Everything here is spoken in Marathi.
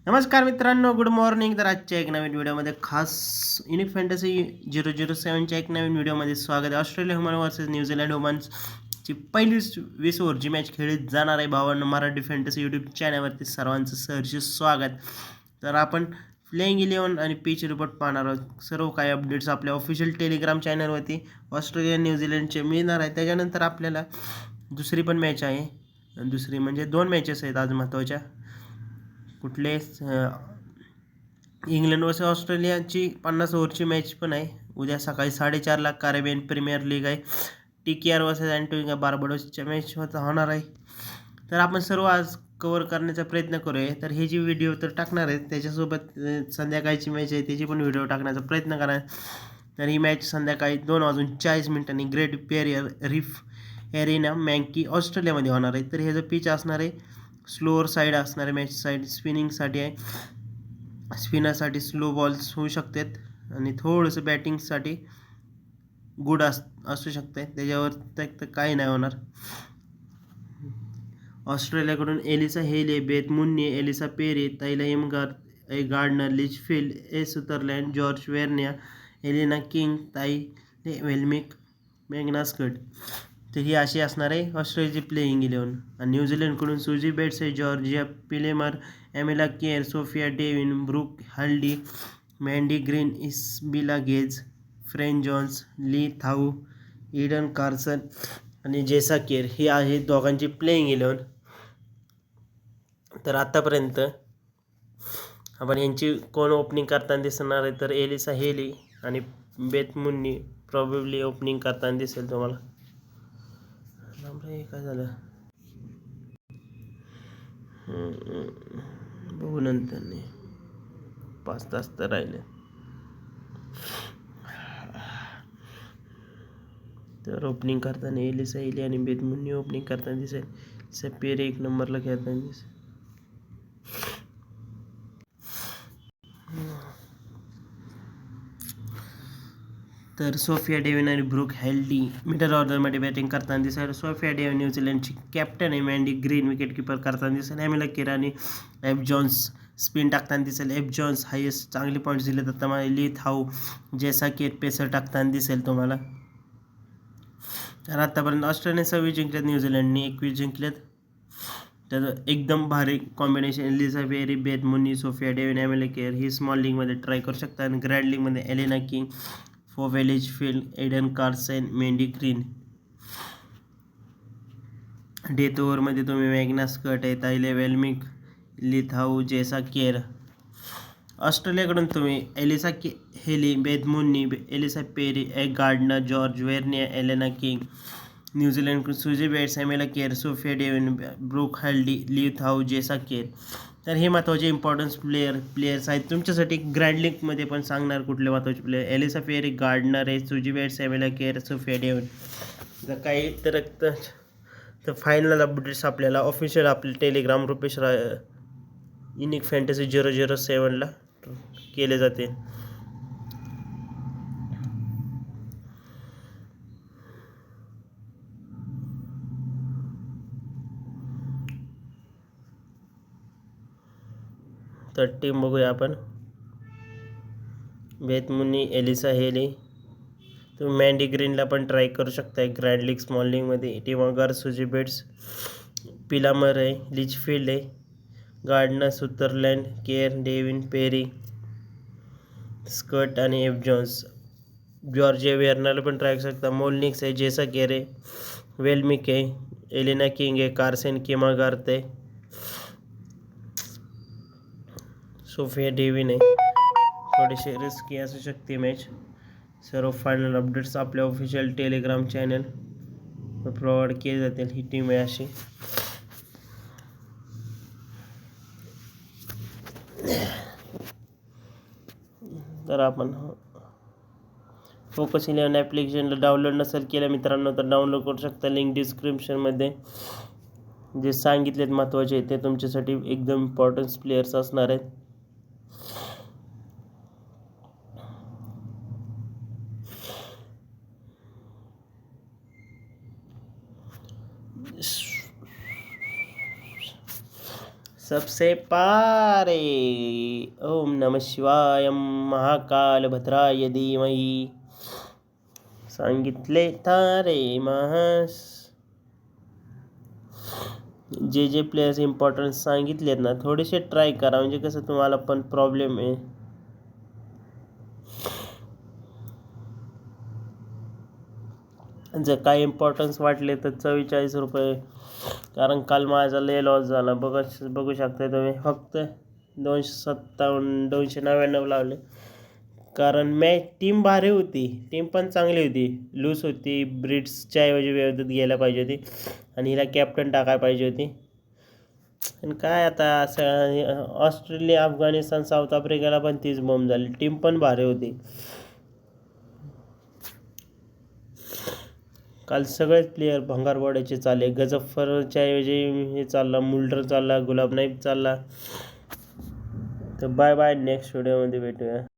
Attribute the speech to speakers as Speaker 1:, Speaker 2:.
Speaker 1: नमस्कार मित्रांनो, गुड मॉर्निंग. तर आजच्या एक नवीन व्हिडिओमध्ये खास युनिक फॅन्टसी 007च्या एक नवीन व्हिडिओमध्ये स्वागत आहे. ऑस्ट्रेलिया ह्युमन वर्सेस न्यूझीलंड ह्युमन्सची पहिली 20 ओव्हरची मॅच खेळली जाणार आहे. भावांनो, मराठी फॅन्टसी यूट्यूब चॅनलवरती सर्वांचं सहर्ष स्वागत. तर आपण प्लेइंग 11 आणि पिच रिपोर्ट पाहणार आहोत. सर्व काही अपडेट्स आपल्या ऑफिशियल टेलिग्राम चॅनलवरती ऑस्ट्रेलिया न्यूझीलंडचे मिळणार आहे. त्याच्यानंतर आपल्याला दुसरी पण मॅच आहे. दुसरी म्हणजे 2 मॅचेस आहेत आज महत्त्वाच्या. कुठले इंग्लंड वर्सेस ऑस्ट्रेलियाची 50 ओव्हरची मॅच पण आहे. उद्या सकाळी 4:30ला कॅरेबियन प्रीमियर लीग आहे. TKR वर्सेस अँटिग्वा बार्बाडोसच्या मॅच होणार आहे. तर आपण सर्व आज कव्हर करण्याचा प्रयत्न करूया. तर हे जी व्हिडिओ तर टाकणार आहेत, त्याच्यासोबत संध्याकाळची मॅच आहे त्याची पण व्हिडिओ टाकण्याचा प्रयत्न करा. तर ही मॅच संध्याकाळी 2:40 ग्रेट बॅरियर रीफ एरिना मॅंकी ऑस्ट्रेलियामध्ये होणार आहे. तर हे जो पिच असणार आहे स्लोअर साईड असणार आहे. मॅच साईड स्पिनिंगसाठी आहे. स्पिनरसाठी स्लो बॉल्स होऊ शकतात आणि थोडंसं बॅटिंगसाठी गुड असू शकते. त्याच्यावर तर काही नाही होणार. ऑस्ट्रेलियाकडून Alyssa Healy, Beth Mooney, Alyssa Perry, Tahlia McGrath, Gardner, Litchfield, Sutherland, George Wareham, Alana King, Tay Vlaeminck, मॅग्नास्कट. तर ही अशी असणार आहे ऑस्ट्रेलियाची प्लेइंग 11. आणि न्यूझीलंडकडून सुजी बेट्स आहे, Georgia Plimmer, Amelia Kerr, Sofia Devine, Brooke Halliday, Maddy Green, Isabella Gaze, Fran Jonas, Lea Tahuhu, Eden Carson आणि जेसा केअर. ही आहे दोघांची प्लेइंग 11. तर आतापर्यंत आपण यांची कोण ओपनिंग करताना दिसणार आहे तर एलिसा हेली आणि बेथ मुन्नी प्रॉबेबली ओपनिंग करताना दिसेल तुम्हाला. काय झालं बघू नंतर. 5 तास तर राहिले. तर ओपनिंग करताना एलिसा हेली आणि बेथ मुन्नी ओपनिंग करताना दिसेल. सपेर 1 नंबरला खेळताना दिसेल. तर सोफिया डेव्हिन आणि ब्रूक हेल्डी मिडल ऑर्डरमध्ये बॅटिंग करताना दिसेल. सोफिया डेव्हिन न्यूझीलंडची कॅप्टन आहे. मँडी ग्रीन विकेट किपर करताना दिसेल. एमिला केर आणि एफ जॉन्स स्पिन टाकताना दिसेल. एफ जॉन्स हायेस्ट चांगले पॉईंट्स दिले तर तुम्हाला. ली थाऊ, जेसा केर पेसर टाकताना दिसेल तुम्हाला. तर आतापर्यंत ऑस्ट्रेलिया 26 जिंकल्यात, न्यूझीलंडने 21 जिंकल्यात. तर एकदम भारी combination. Alyssa Perry, Beth Mooney, Sophie Devine, Amelia Kerr ही स्मॉल लीगमध्ये ट्राय करू शकता. आणि ग्रँड लीगमध्ये Alana King, Phoebe Litchfield, Eden Carson, Maddy Green. Death ओव्हरमध्ये तुम्ही मॅग्नास्कट आहे, ताईले वेल्मिक, लिथाऊ, जेसा केअर. ऑस्ट्रेलियाकडून तुम्ही Alyssa Healy, Beth Mooney, Alyssa Perry, Gardner, George Wareham, Alana King. न्यूझीलंडकडून Suzie Bates, Amelia Kerr, Sofia Devine, Brooke Halliday, Lea Tahuhu, Jess Kerr. तर हे महत्त्वाचे इम्पॉर्टन्स प्लेयर्स आहेत तुमच्यासाठी. ग्रँड लीगमध्ये पण सांगणार कुठले महत्त्वाचे प्लेयर. एलिसा पेरी, गार्डनर आहे, Suzie Bates, Amelia Kerr, Sofia Devine. जर काही तर फायनल अपडेट्स आपल्याला ऑफिशियल आपले टेलिग्राम रुपेश युनिक फॅन्टसी 007ला केले जाते. तर टीम बघूया आपण. Beth Mooney, Alyssa Healy. तुम्ही मँडी ग्रीनला पण ट्राय करू शकता ग्रँड लीग स्मॉल लीगमध्ये. टिमॉगर, सुजी बेट्स, पिलामर आहे, लिचफील्ड आहे, गार्डनर, सुथरलँड, केअर, डेव्हिन, पेरी, स्कट आणि एफ जॉन्स. जॉर्जिया वेर्नरला पण ट्राय करू शकता. मोलनिक्स आहे, जेसा केअर आहे, वेल्मिक आहे, एलिना किंग आहे, कार्सेन किमागार्थ आहे, सोफिया डेव्हिन आहे. थोडीशी रिस्की असू शकते मॅच. सर्व फायनल अपडेट्स आपल्या ऑफिशियल टेलिग्राम चॅनल प्रोव्हाइड केले जातील. ही टीम आहे अशी. तर आपण फोकस 11 ॲप्लिकेशनला डाउनलोड नसेल केलं मित्रांनो तर डाउनलोड करू शकता. लिंक डिस्क्रिप्शनमध्ये. जे सांगितलेत महत्त्वाचे ते तुमच्यासाठी एकदम इम्पॉर्टन्स प्लेयर्स असणार आहेत. सबसे पारे. ओम नमः शिवाय. महाकाल भद्राय धीमहि. सांगितले तारे महास. जे प्लेयर्स इम्पॉर्टंट सांगितलेत ना थोडेसे ट्राय करा, म्हणजे कसं तुम्हाला पण प्रॉब्लेम आहे. जर काय इम्पॉर्टन्स वाटले तर 44 रुपये, कारण काल माझा लय लॉस झाला. बघू शकता तुम्ही. फक्त 257 299 लावले, कारण टीम भारी होती. टीम पण चांगली होती. लूज होती. ब्रिट्सच्या ऐवजी व्यवस्थित घ्यायला पाहिजे होती आणि हिला कॅप्टन टाकायला पाहिजे होती. आणि काय आता असं ऑस्ट्रेलिया, अफगाणिस्तान, साऊथ आफ्रिकेला पण तीच बॉम्ब झाली. टीम पण भारी होती. काल सगळेच प्लेयर भंगारवाड्याचे चालले. गजफ्फरच्या ऐवजी हे चालला, मुल्डर चालला, गुलाब नाईब चालला. तर बाय बाय. नेक्स्ट व्हिडिओमध्ये भेटूया.